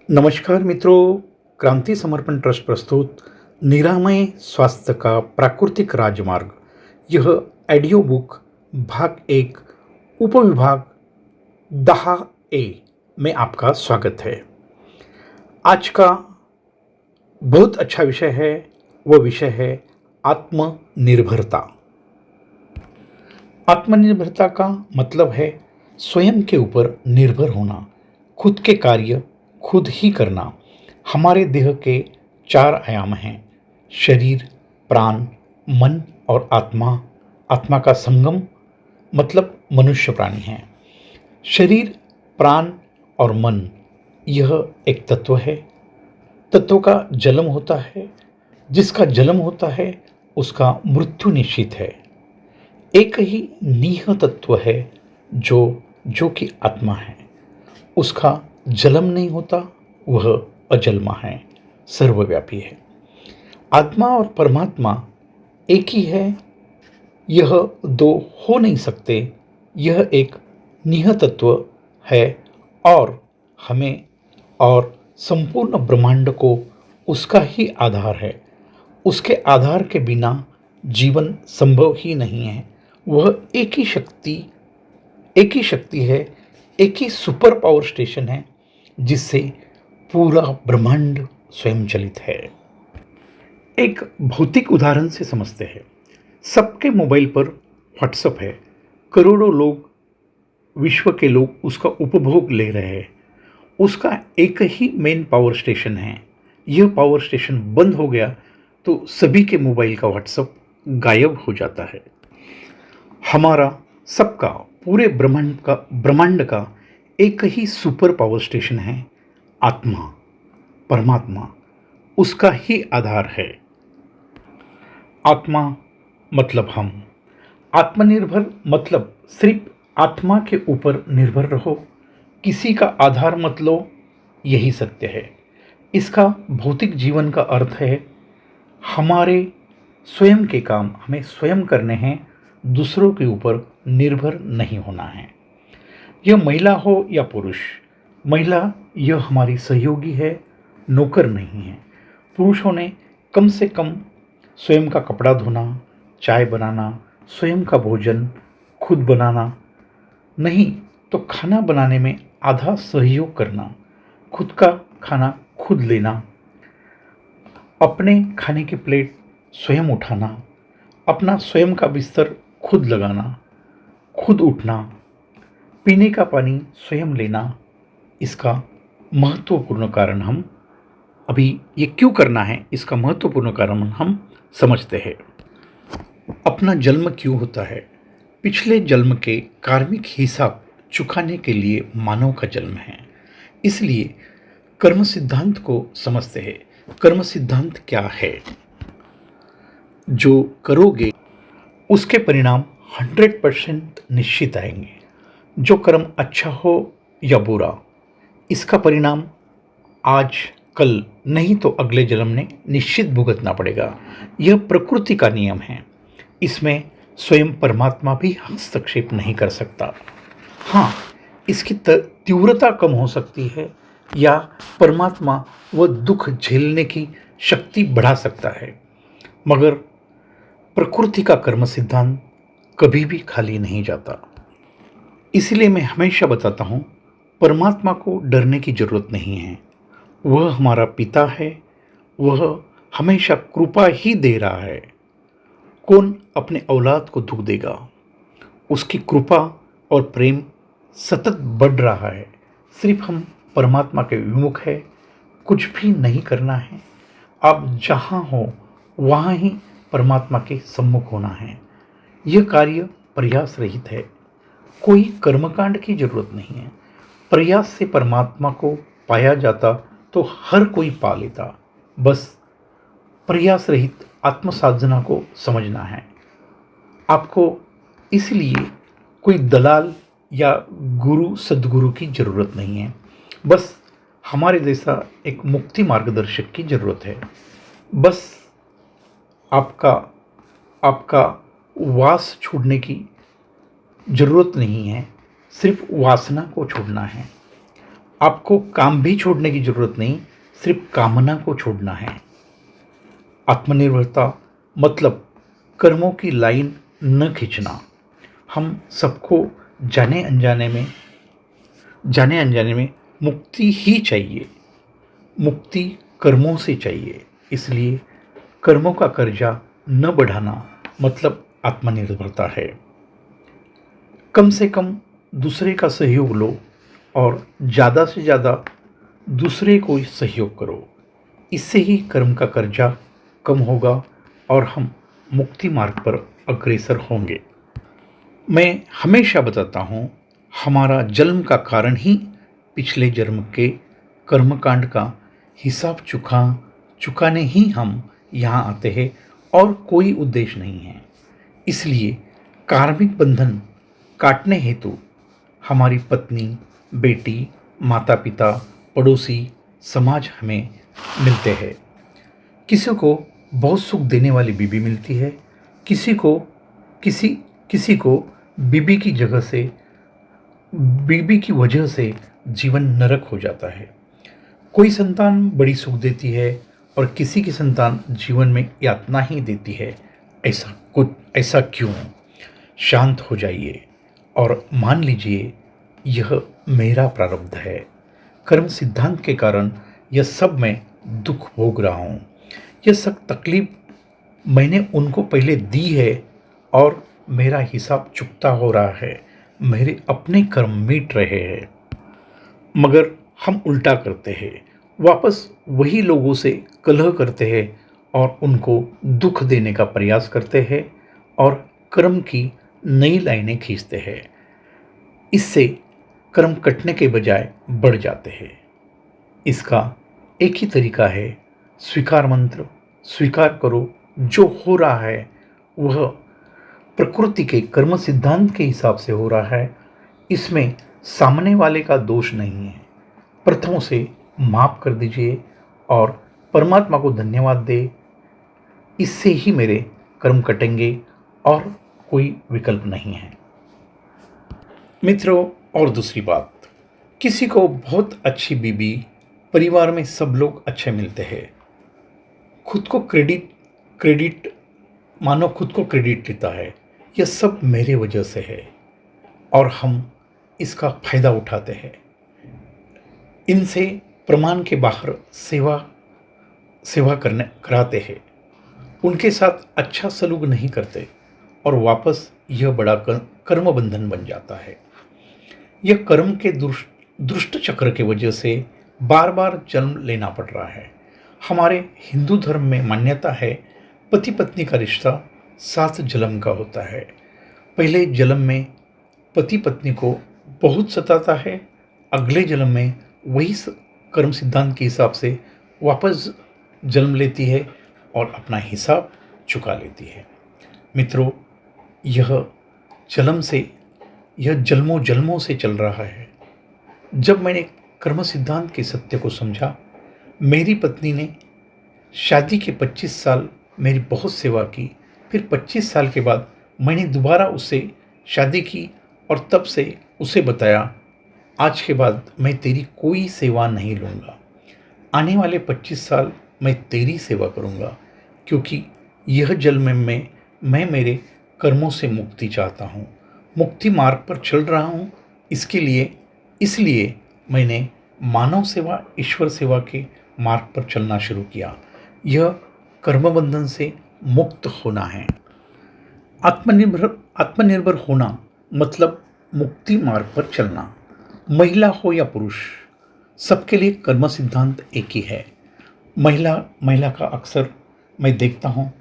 नमस्कार मित्रों, क्रांति समर्पण ट्रस्ट प्रस्तुत निरामय स्वास्थ्य का प्राकृतिक राजमार्ग, यह ऑडियो बुक भाग 1 उपविभाग 10A में आपका स्वागत है। आज का बहुत अच्छा विषय है, वह विषय है आत्मनिर्भरता। आत्मनिर्भरता का मतलब है स्वयं के ऊपर निर्भर होना, खुद के कार्य खुद ही करना। हमारे देह के 4 आयाम हैं: शरीर, प्राण, मन और आत्मा। आत्मा का संगम मतलब मनुष्य प्राणी है। शरीर, प्राण और मन यह एक तत्व है। तत्व का जन्म होता है, जिसका जन्म होता है उसका मृत्यु निश्चित है। एक ही नीह तत्व है जो कि आत्मा है, उसका जन्म नहीं होता, वह अजन्मा है, सर्वव्यापी है। आत्मा और परमात्मा एक ही है, यह दो हो नहीं सकते। यह एक नीह तत्व है और हमें और संपूर्ण ब्रह्मांड को उसका ही आधार है। उसके आधार के बिना जीवन संभव ही नहीं है। वह एक ही शक्ति है, एक ही सुपर पावर स्टेशन है जिससे पूरा ब्रह्मांड स्वयं चलित है। एक भौतिक उदाहरण से समझते हैं। सबके मोबाइल पर व्हाट्सएप है, करोड़ों लोग, विश्व के लोग उसका उपभोग ले रहे हैं। उसका एक ही मेन पावर स्टेशन है। यह पावर स्टेशन बंद हो गया तो सभी के मोबाइल का व्हाट्सएप गायब हो जाता है। हमारा सबका, पूरे ब्रह्मांड का एक ही सुपर पावर स्टेशन है, आत्मा, परमात्मा, उसका ही आधार है। आत्मा मतलब हम। आत्मनिर्भर मतलब सिर्फ आत्मा के ऊपर निर्भर रहो, किसी का आधार मत लो, यही सत्य है। इसका भौतिक जीवन का अर्थ है हमारे स्वयं के काम हमें स्वयं करने हैं, दूसरों के ऊपर निर्भर नहीं होना है। यह महिला हो या पुरुष, महिला यह हमारी सहयोगी है, नौकर नहीं है। पुरुषों ने कम से कम स्वयं का कपड़ा धोना, चाय बनाना, स्वयं का भोजन खुद बनाना, नहीं तो खाना बनाने में आधा सहयोग करना, खुद का खाना खुद लेना, अपने खाने की प्लेट स्वयं उठाना, अपना स्वयं का बिस्तर खुद लगाना, खुद उठना, पीने का पानी स्वयं लेना। इसका महत्वपूर्ण कारण हम अभी ये क्यों करना है, इसका महत्वपूर्ण कारण हम समझते हैं। अपना जन्म क्यों होता है? पिछले जन्म के कार्मिक हिसाब चुकाने के लिए मानव का जन्म है। इसलिए कर्म सिद्धांत को समझते हैं। कर्म सिद्धांत क्या है? जो करोगे उसके परिणाम 100% निश्चित आएंगे। जो कर्म अच्छा हो या बुरा, इसका परिणाम आज कल नहीं तो अगले जन्म में निश्चित भुगतना पड़ेगा। यह प्रकृति का नियम है, इसमें स्वयं परमात्मा भी हस्तक्षेप नहीं कर सकता। हाँ, इसकी तीव्रता कम हो सकती है या परमात्मा वह दुख झेलने की शक्ति बढ़ा सकता है, मगर प्रकृति का कर्म सिद्धांत कभी भी खाली नहीं जाता। इसलिए मैं हमेशा बताता हूँ, परमात्मा को डरने की जरूरत नहीं है। वह हमारा पिता है, वह हमेशा कृपा ही दे रहा है। कौन अपने औलाद को दुख देगा? उसकी कृपा और प्रेम सतत बढ़ रहा है। सिर्फ हम परमात्मा के विमुख है, कुछ भी नहीं करना है। आप जहाँ हो वहाँ ही परमात्मा के सम्मुख होना है। यह कार्य प्रयास रहित है, कोई कर्मकांड की जरूरत नहीं है। प्रयास से परमात्मा को पाया जाता तो हर कोई पा लेता। बस प्रयास रहित आत्म साधना को समझना है। आपको इसलिए कोई दलाल या गुरु सद्गुरु की जरूरत नहीं है, बस हमारे जैसा एक मुक्ति मार्गदर्शक की जरूरत है। बस आपका आपका वास छोड़ने की ज़रूरत नहीं है, सिर्फ वासना को छोड़ना है। आपको काम भी छोड़ने की ज़रूरत नहीं, सिर्फ कामना को छोड़ना है। आत्मनिर्भरता मतलब कर्मों की लाइन न खींचना। हम सबको जाने अनजाने में मुक्ति ही चाहिए। मुक्ति कर्मों से चाहिए, इसलिए कर्मों का कर्जा न बढ़ाना मतलब आत्मनिर्भरता है। कम से कम दूसरे का सहयोग लो और ज़्यादा से ज़्यादा दूसरे को सहयोग करो। इससे ही कर्म का कर्जा कम होगा और हम मुक्ति मार्ग पर अग्रसर होंगे। मैं हमेशा बताता हूँ, हमारा जन्म का कारण ही पिछले जन्म के कर्मकांड का हिसाब चुकाने ही हम यहाँ आते हैं और कोई उद्देश्य नहीं है। इसलिए कार्मिक बंधन काटने हेतु हमारी पत्नी, बेटी, माता पिता, पड़ोसी, समाज हमें मिलते हैं। किसी को बहुत सुख देने वाली बीबी मिलती है, किसी को बीबी की वजह से जीवन नरक हो जाता है। कोई संतान बड़ी सुख देती है और किसी की संतान जीवन में यातना ही देती है। ऐसा क्यों? शांत हो जाइए और मान लीजिए यह मेरा प्रारब्ध है। कर्म सिद्धांत के कारण यह सब मैं दुख भोग रहा हूँ। यह सब तकलीफ मैंने उनको पहले दी है और मेरा हिसाब चुकता हो रहा है। मेरे अपने कर्म मिट रहे हैं। मगर हम उल्टा करते हैं, वापस वही लोगों से कलह करते हैं और उनको दुख देने का प्रयास करते हैं और कर्म की नई लाइनें खींचते हैं। इससे कर्म कटने के बजाय बढ़ जाते हैं। इसका एक ही तरीका है, स्वीकार मंत्र। स्वीकार करो, जो हो रहा है वह प्रकृति के कर्म सिद्धांत के हिसाब से हो रहा है। इसमें सामने वाले का दोष नहीं है। प्रथमों से माफ कर दीजिए और परमात्मा को धन्यवाद दे। इससे ही मेरे कर्म कटेंगे और कोई विकल्प नहीं है। मित्रों, और दूसरी बात, किसी को बहुत अच्छी बीबी, परिवार में सब लोग अच्छे मिलते हैं, खुद को क्रेडिट मानो खुद को क्रेडिट लेता है, यह सब मेरे वजह से है और हम इसका फायदा उठाते हैं। इनसे प्रमाण के बाहर सेवा कराते हैं, उनके साथ अच्छा सलूक नहीं करते और वापस यह बड़ा कर्म बंधन बन जाता है। यह कर्म के दुष्ट चक्र के वजह से बार बार जन्म लेना पड़ रहा है। हमारे हिंदू धर्म में मान्यता है, पति पत्नी का रिश्ता 7 जन्म का होता है। पहले जन्म में पति पत्नी को बहुत सताता है, अगले जन्म में वही कर्म सिद्धांत के हिसाब से वापस जन्म लेती है और अपना हिसाब चुका लेती है। मित्रों, यह जन्मों जन्मों से चल रहा है। जब मैंने कर्म सिद्धांत के सत्य को समझा, मेरी पत्नी ने शादी के 25 साल मेरी बहुत सेवा की। फिर 25 साल के बाद मैंने दोबारा उससे शादी की और तब से उसे बताया, आज के बाद मैं तेरी कोई सेवा नहीं लूँगा। आने वाले 25 साल मैं तेरी सेवा करूँगा, क्योंकि यह जन्म में मैं मेरे कर्मों से मुक्ति चाहता हूँ, मुक्ति मार्ग पर चल रहा हूँ। इसलिए मैंने मानव सेवा, ईश्वर सेवा के मार्ग पर चलना शुरू किया। यह कर्म बंधन से मुक्त होना है। आत्मनिर्भर होना मतलब मुक्ति मार्ग पर चलना। महिला हो या पुरुष, सबके लिए कर्म सिद्धांत एक ही है। महिला का अक्सर मैं देखता हूँ,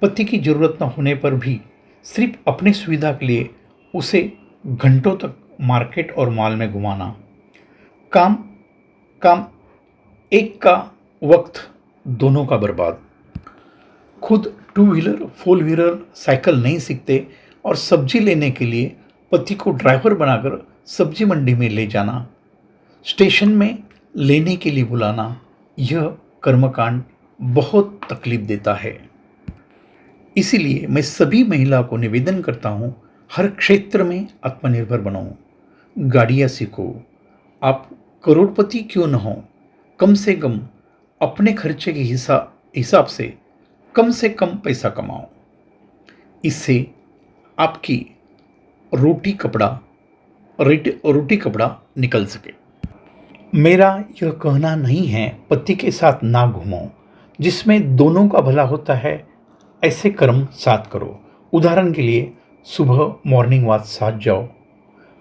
पति की जरूरत न होने पर भी सिर्फ अपनी सुविधा के लिए उसे घंटों तक मार्केट और मॉल में घुमाना। काम एक का वक्त दोनों का बर्बाद। खुद 2 व्हीलर 4 व्हीलर साइकिल नहीं सीखते और सब्जी लेने के लिए पति को ड्राइवर बनाकर सब्जी मंडी में ले जाना, स्टेशन में लेने के लिए बुलाना, यह कर्मकांड बहुत तकलीफ देता है। इसीलिए मैं सभी महिला को निवेदन करता हूँ, हर क्षेत्र में आत्मनिर्भर बनो, गाड़ियाँ सीखो, आप करोड़पति क्यों न हो, कम से कम अपने खर्चे के हिसाब से कम पैसा कमाओ। इससे आपकी रोटी कपड़ा रोटी कपड़ा निकल सके। मेरा यह कहना नहीं है पति के साथ ना घूमो, जिसमें दोनों का भला होता है ऐसे कर्म साथ करो। उदाहरण के लिए सुबह मॉर्निंग वॉक साथ जाओ,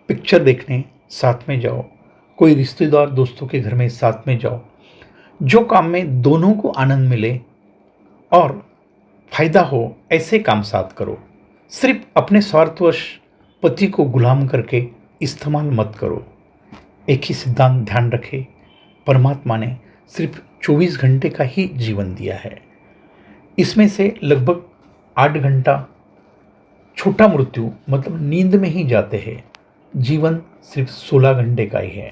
पिक्चर देखने साथ में जाओ, कोई रिश्तेदार दोस्तों के घर में साथ में जाओ। जो काम में दोनों को आनंद मिले और फायदा हो ऐसे काम साथ करो। सिर्फ अपने स्वार्थवश पति को गुलाम करके इस्तेमाल मत करो। एक ही सिद्धांत ध्यान रखें, परमात्मा ने सिर्फ 24 घंटे का ही जीवन दिया है। इसमें से लगभग 8 घंटा छोटा मृत्यु मतलब नींद में ही जाते हैं। जीवन सिर्फ 16 घंटे का ही है।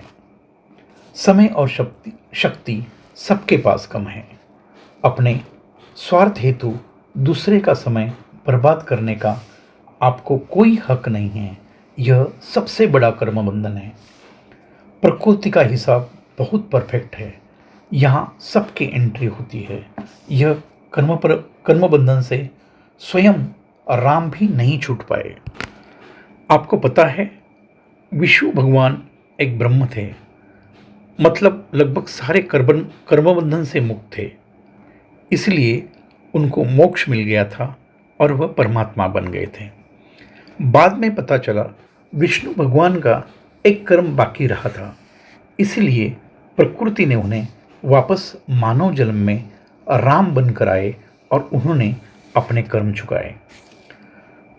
समय और शक्ति सबके पास कम है। अपने स्वार्थ हेतु दूसरे का समय बर्बाद करने का आपको कोई हक नहीं है। यह सबसे बड़ा कर्म बंधन है। प्रकृति का हिसाब बहुत परफेक्ट है। यहाँ सबकी एंट्री होती है। यह कर्म बंधन से स्वयं राम भी नहीं छूट पाए। आपको पता है, विष्णु भगवान एक ब्रह्म थे, मतलब लगभग सारे कर्म बंधन से मुक्त थे। इसलिए उनको मोक्ष मिल गया था और वह परमात्मा बन गए थे। बाद में पता चला विष्णु भगवान का एक कर्म बाकी रहा था, इसलिए प्रकृति ने उन्हें वापस मानव जन्म में राम बनकर आए और उन्होंने अपने कर्म चुकाए।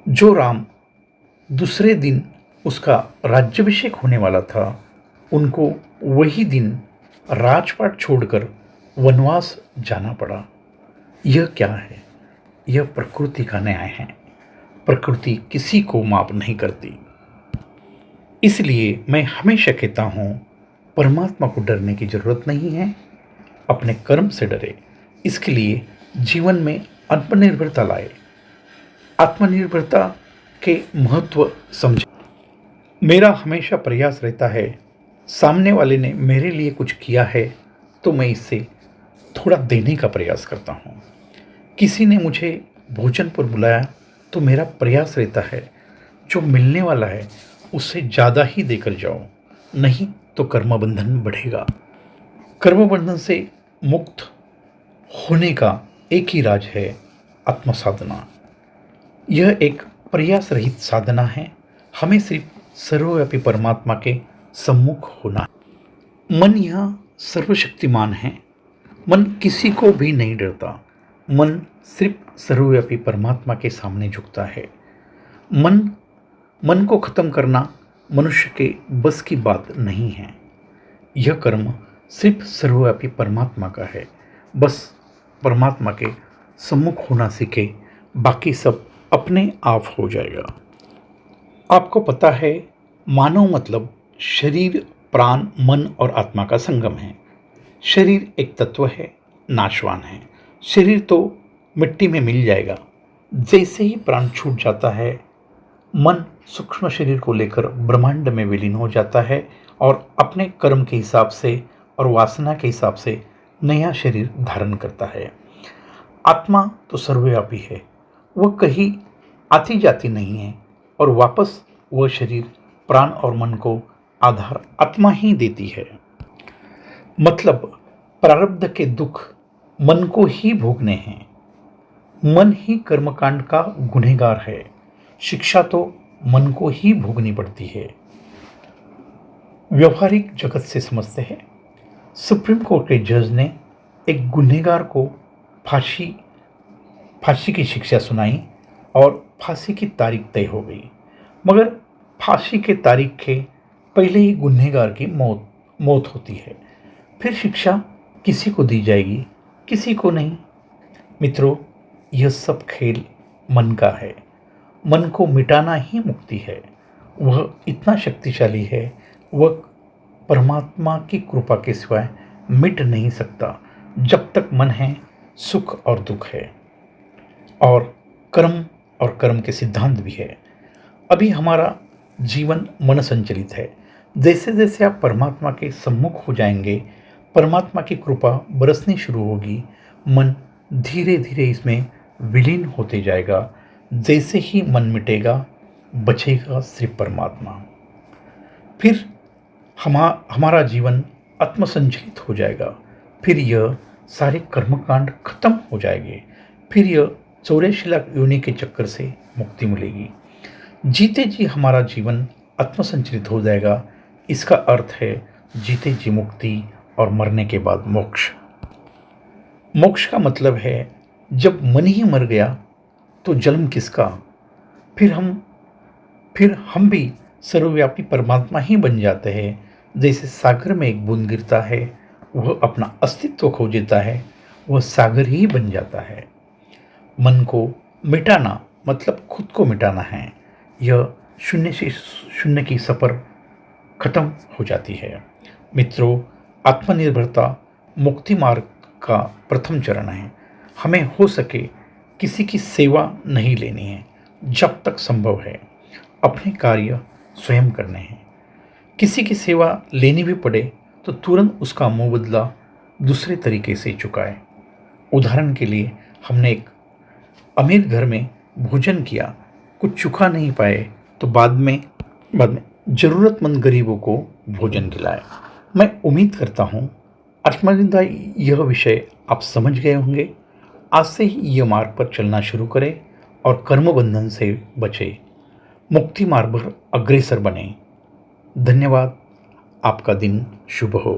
जो राम दूसरे दिन उसका राज्याभिषेक होने वाला था, उनको वही दिन राजपाट छोड़कर वनवास जाना पड़ा। यह क्या है? यह प्रकृति का न्याय है। प्रकृति किसी को माफ नहीं करती। इसलिए मैं हमेशा कहता हूँ, परमात्मा को डरने की जरूरत नहीं है, अपने कर्म से डरे। इसके लिए जीवन में आत्मनिर्भरता लाए, आत्मनिर्भरता के महत्व समझे। मेरा हमेशा प्रयास रहता है, सामने वाले ने मेरे लिए कुछ किया है तो मैं इससे थोड़ा देने का प्रयास करता हूँ। किसी ने मुझे भोजन पर बुलाया तो मेरा प्रयास रहता है, जो मिलने वाला है उससे ज़्यादा ही देकर जाओ, नहीं तो कर्मबंधन बढ़ेगा। कर्मबंधन से मुक्त होने का एक ही राज है, आत्मसाधना। यह एक प्रयास रहित साधना है। हमें सिर्फ सर्वव्यापी परमात्मा के सम्मुख होना। मन यहाँ सर्वशक्तिमान है। मन किसी को भी नहीं डरता। मन सिर्फ सर्वव्यापी परमात्मा के सामने झुकता है। मन को खत्म करना मनुष्य के बस की बात नहीं है। यह कर्म सिर्फ सर्वव्यापी परमात्मा का है। बस परमात्मा के सम्मुख होना सीखे, बाकी सब अपने आप हो जाएगा। आपको पता है, मानव मतलब शरीर, प्राण, मन और आत्मा का संगम है। शरीर एक तत्व है, नाशवान है। शरीर तो मिट्टी में मिल जाएगा। जैसे ही प्राण छूट जाता है, मन सूक्ष्म शरीर को लेकर ब्रह्मांड में विलीन हो जाता है और अपने कर्म के हिसाब से और वासना के हिसाब से नया शरीर धारण करता है। आत्मा तो सर्वव्यापी है, वह कहीं आती जाती नहीं है और वापस वह शरीर, प्राण और मन को आधार आत्मा ही देती है। मतलब प्रारब्ध के दुख मन को ही भोगने हैं। मन ही कर्मकांड का गुनहगार है। शिक्षा तो मन को ही भोगनी पड़ती है। व्यवहारिक जगत से समझते हैं, सुप्रीम कोर्ट के जज ने एक गुनहगार को फांसी की शिक्षा सुनाई और फांसी की तारीख तय हो गई। मगर फांसी के तारीख के पहले ही गुनहगार की मौत होती है। फिर शिक्षा किसी को दी जाएगी, किसी को नहीं। मित्रों, यह सब खेल मन का है। मन को मिटाना ही मुक्ति है। वह इतना शक्तिशाली है, वह परमात्मा की कृपा के सिवाय मिट नहीं सकता। जब तक मन है, सुख और दुख है। और कर्म और कर्म के सिद्धांत भी है। अभी हमारा जीवन मन संचलित है। जैसे जैसे आप परमात्मा के सम्मुख हो जाएंगे, परमात्मा की कृपा बरसनी शुरू होगी, मन धीरे धीरे इसमें विलीन होते जाएगा। जैसे ही मन मिटेगा, बचेगा सिर्फ परमात्मा। फिर हमारा जीवन आत्मसंचलित हो जाएगा। फिर यह सारे कर्मकांड खत्म हो जाएंगे। फिर यह 84 लाख योनि के चक्कर से मुक्ति मिलेगी। जीते जी हमारा जीवन आत्मसंचलित हो जाएगा। इसका अर्थ है जीते जी मुक्ति और मरने के बाद मोक्ष। मोक्ष का मतलब है जब मन ही मर गया तो जन्म किसका। फिर हम भी सर्वव्यापी परमात्मा ही बन जाते हैं। जैसे सागर में एक बूंद गिरता है, वह अपना अस्तित्व खो देता है, वह सागर ही बन जाता है। मन को मिटाना मतलब खुद को मिटाना है। यह शून्य से शून्य की सफर खत्म हो जाती है। मित्रों, आत्मनिर्भरता मुक्ति मार्ग का प्रथम चरण है। हमें हो सके किसी की सेवा नहीं लेनी है। जब तक संभव है अपने कार्य स्वयं करने हैं। किसी की सेवा लेनी भी पड़े तो तुरंत उसका मुंह बदला दूसरे तरीके से चुकाए। उदाहरण के लिए, हमने एक अमीर घर में भोजन किया, कुछ चुका नहीं पाए तो बाद में जरूरतमंद गरीबों को भोजन खिलाए। मैं उम्मीद करता हूँ आत्मनिर्भरता यह विषय आप समझ गए होंगे। आज से ही यह मार्ग पर चलना शुरू करें और कर्म बंधन से बचे, मुक्ति मार्ग पर अग्रसर बने। धन्यवाद। आपका दिन शुभ हो।